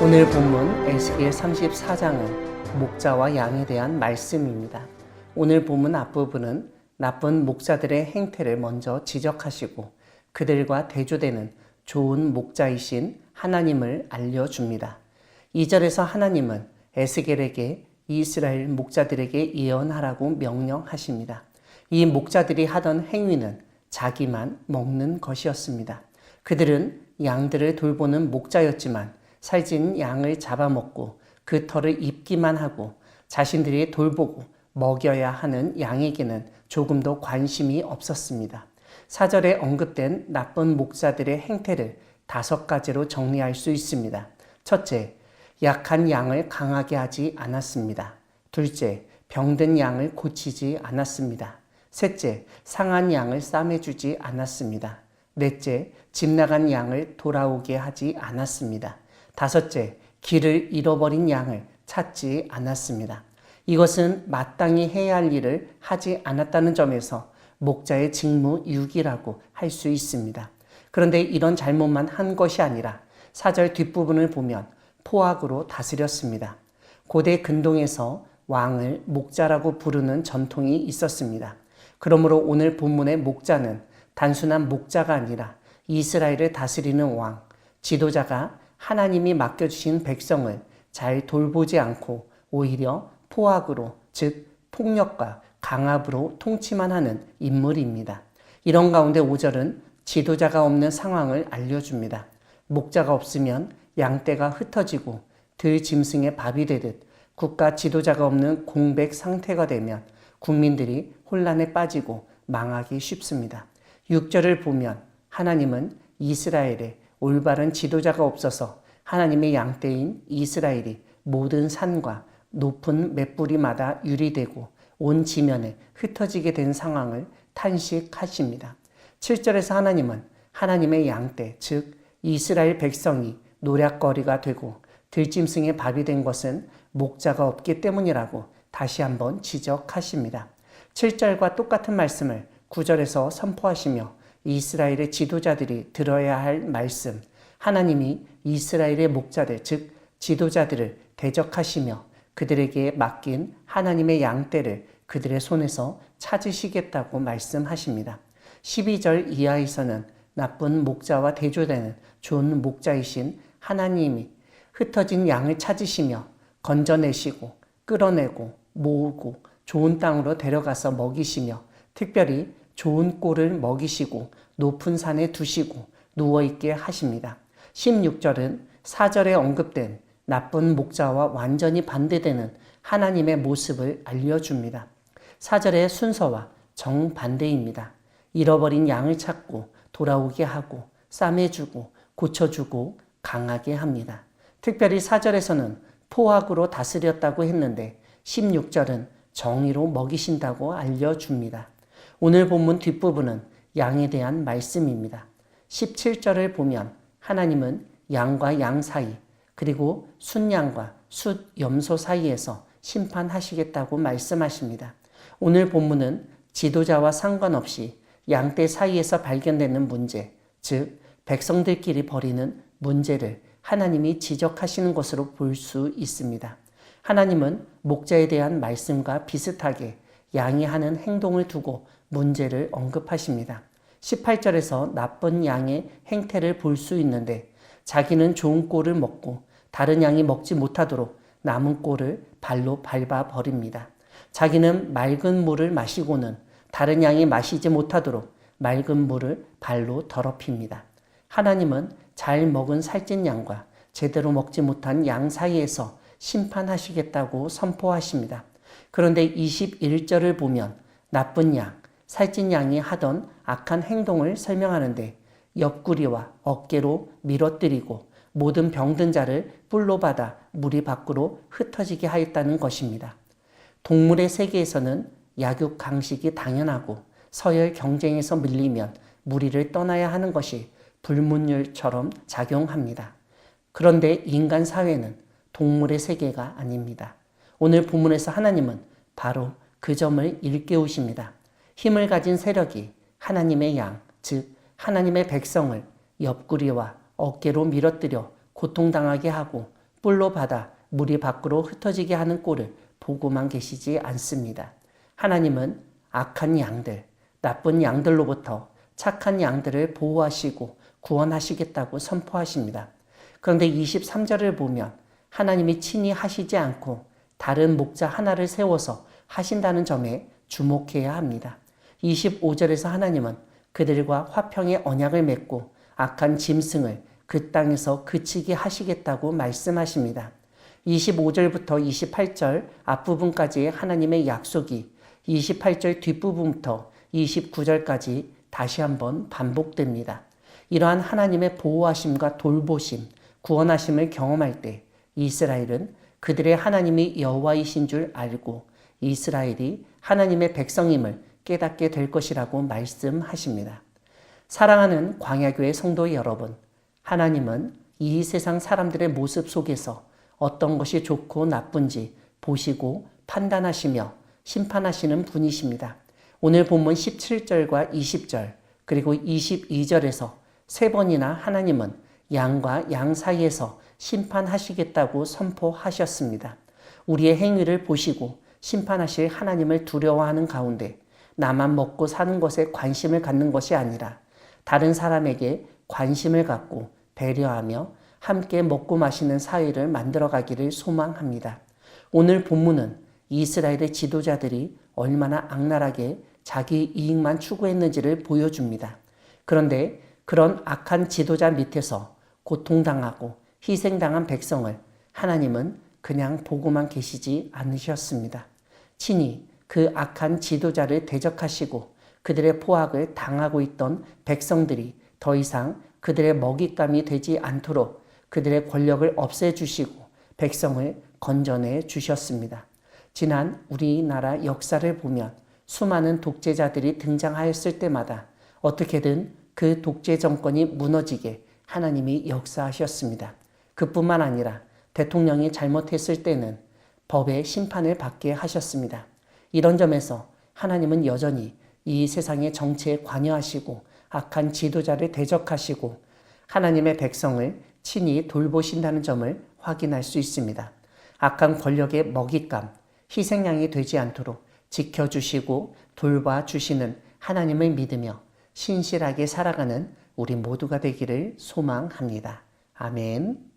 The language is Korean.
오늘 본문 에스겔 34장은 목자와 양에 대한 말씀입니다. 오늘 본문 앞부분은 나쁜 목자들의 행태를 먼저 지적하시고 그들과 대조되는 좋은 목자이신 하나님을 알려줍니다. 2절에서 하나님은 에스겔에게 이스라엘 목자들에게 예언하라고 명령하십니다. 이 목자들이 하던 행위는 자기만 먹는 것이었습니다. 그들은 양들을 돌보는 목자였지만 살찐 양을 잡아먹고 그 털을 입기만 하고 자신들이 돌보고 먹여야 하는 양에게는 조금도 관심이 없었습니다. 4절에 언급된 나쁜 목자들의 행태를 5가지로 정리할 수 있습니다. 첫째, 약한 양을 강하게 하지 않았습니다. 둘째, 병든 양을 고치지 않았습니다. 셋째, 상한 양을 싸매주지 않았습니다. 넷째, 집 나간 양을 돌아오게 하지 않았습니다. 다섯째, 길을 잃어버린 양을 찾지 않았습니다. 이것은 마땅히 해야 할 일을 하지 않았다는 점에서 목자의 직무 유기라고 할 수 있습니다. 그런데 이런 잘못만 한 것이 아니라 4절 뒷부분을 보면 포악으로 다스렸습니다. 고대 근동에서 왕을 목자라고 부르는 전통이 있었습니다. 그러므로 오늘 본문의 목자는 단순한 목자가 아니라 이스라엘을 다스리는 왕, 지도자가 하나님이 맡겨주신 백성을 잘 돌보지 않고 오히려 포악으로, 즉 폭력과 강압으로 통치만 하는 인물입니다. 이런 가운데 5절은 지도자가 없는 상황을 알려줍니다. 목자가 없으면 양떼가 흩어지고 들짐승의 밥이 되듯 국가 지도자가 없는 공백 상태가 되면 국민들이 혼란에 빠지고 망하기 쉽습니다. 6절을 보면 하나님은 이스라엘에 올바른 지도자가 없어서 하나님의 양떼인 이스라엘이 모든 산과 높은 맷뿌리마다 유리되고 온 지면에 흩어지게 된 상황을 탄식하십니다. 7절에서 하나님은 하나님의 양떼, 즉 이스라엘 백성이 노략거리가 되고 들짐승의 밥이 된 것은 목자가 없기 때문이라고 다시 한번 지적하십니다. 7절과 똑같은 말씀을 9절에서 선포하시며 이스라엘의 지도자들이 들어야 할 말씀, 하나님이 이스라엘의 목자들, 즉 지도자들을 대적하시며 그들에게 맡긴 하나님의 양떼를 그들의 손에서 찾으시겠다고 말씀하십니다. 12절 이하에서는 나쁜 목자와 대조되는 좋은 목자이신 하나님이 흩어진 양을 찾으시며 건져내시고 끌어내고 모으고 좋은 땅으로 데려가서 먹이시며 특별히 좋은 꼴을 먹이시고 높은 산에 두시고 누워있게 하십니다. 16절은 4절에 언급된 나쁜 목자와 완전히 반대되는 하나님의 모습을 알려줍니다. 4절의 순서와 정반대입니다. 잃어버린 양을 찾고 돌아오게 하고 싸매주고 고쳐주고 강하게 합니다. 특별히 4절에서는 포악으로 다스렸다고 했는데 16절은 정의로 먹이신다고 알려줍니다. 오늘 본문 뒷부분은 양에 대한 말씀입니다. 17절을 보면 하나님은 양과 양 사이 그리고 순양과 숫염소 사이에서 심판하시겠다고 말씀하십니다. 오늘 본문은 지도자와 상관없이 양떼 사이에서 발견되는 문제, 즉 백성들끼리 벌이는 문제를 하나님이 지적하시는 것으로 볼 수 있습니다. 하나님은 목자에 대한 말씀과 비슷하게 양이 하는 행동을 두고 문제를 언급하십니다. 18절에서 나쁜 양의 행태를 볼 수 있는데 자기는 좋은 꼴을 먹고 다른 양이 먹지 못하도록 남은 꼴을 발로 밟아 버립니다. 자기는 맑은 물을 마시고는 다른 양이 마시지 못하도록 맑은 물을 발로 더럽힙니다. 하나님은 잘 먹은 살찐 양과 제대로 먹지 못한 양 사이에서 심판하시겠다고 선포하십니다. 그런데 21절을 보면 나쁜 양, 살찐 양이 하던 악한 행동을 설명하는데 옆구리와 어깨로 밀어뜨리고 모든 병든 자를 뿔로 받아 무리 밖으로 흩어지게 하였다는 것입니다. 동물의 세계에서는 약육 강식이 당연하고 서열 경쟁에서 밀리면 무리를 떠나야 하는 것이 불문율처럼 작용합니다. 그런데 인간 사회는 동물의 세계가 아닙니다. 오늘 본문에서 하나님은 바로 그 점을 일깨우십니다. 힘을 가진 세력이 하나님의 양, 즉 하나님의 백성을 옆구리와 어깨로 밀어뜨려 고통당하게 하고 뿔로 받아 물이 밖으로 흩어지게 하는 꼴을 보고만 계시지 않습니다. 하나님은 악한 양들, 나쁜 양들로부터 착한 양들을 보호하시고 구원하시겠다고 선포하십니다. 그런데 23절을 보면 하나님이 친히 하시지 않고 다른 목자 하나를 세워서 하신다는 점에 주목해야 합니다. 25절에서 하나님은 그들과 화평의 언약을 맺고 악한 짐승을 그 땅에서 그치게 하시겠다고 말씀하십니다. 25절부터 28절 앞부분까지의 하나님의 약속이 28절 뒷부분부터 29절까지 다시 한번 반복됩니다. 이러한 하나님의 보호하심과 돌보심, 구원하심을 경험할 때 이스라엘은 그들의 하나님이 여호와이신 줄 알고 이스라엘이 하나님의 백성임을 깨닫게 될 것이라고 말씀하십니다. 사랑하는 광야교회 성도 여러분, 하나님은 이 세상 사람들의 모습 속에서 어떤 것이 좋고 나쁜지 보시고 판단하시며 심판하시는 분이십니다. 오늘 본문 17절과 20절 그리고 22절에서 세 번이나 하나님은 양과 양 사이에서 심판하시겠다고 선포하셨습니다. 우리의 행위를 보시고 심판하실 하나님을 두려워하는 가운데 나만 먹고 사는 것에 관심을 갖는 것이 아니라 다른 사람에게 관심을 갖고 배려하며 함께 먹고 마시는 사회를 만들어가기를 소망합니다. 오늘 본문은 이스라엘의 지도자들이 얼마나 악랄하게 자기 이익만 추구했는지를 보여줍니다. 그런데 그런 악한 지도자 밑에서 고통당하고 희생당한 백성을 하나님은 그냥 보고만 계시지 않으셨습니다. 친히 그 악한 지도자를 대적하시고 그들의 포악을 당하고 있던 백성들이 더 이상 그들의 먹잇감이 되지 않도록 그들의 권력을 없애주시고 백성을 건져내 주셨습니다. 지난 우리나라 역사를 보면 수많은 독재자들이 등장하였을 때마다 어떻게든 그 독재 정권이 무너지게 하나님이 역사하셨습니다. 그뿐만 아니라 대통령이 잘못했을 때는 법의 심판을 받게 하셨습니다. 이런 점에서 하나님은 여전히 이 세상의 정치에 관여하시고 악한 지도자를 대적하시고 하나님의 백성을 친히 돌보신다는 점을 확인할 수 있습니다. 악한 권력의 먹잇감, 희생양이 되지 않도록 지켜주시고 돌봐주시는 하나님을 믿으며 신실하게 살아가는 우리 모두가 되기를 소망합니다. 아멘.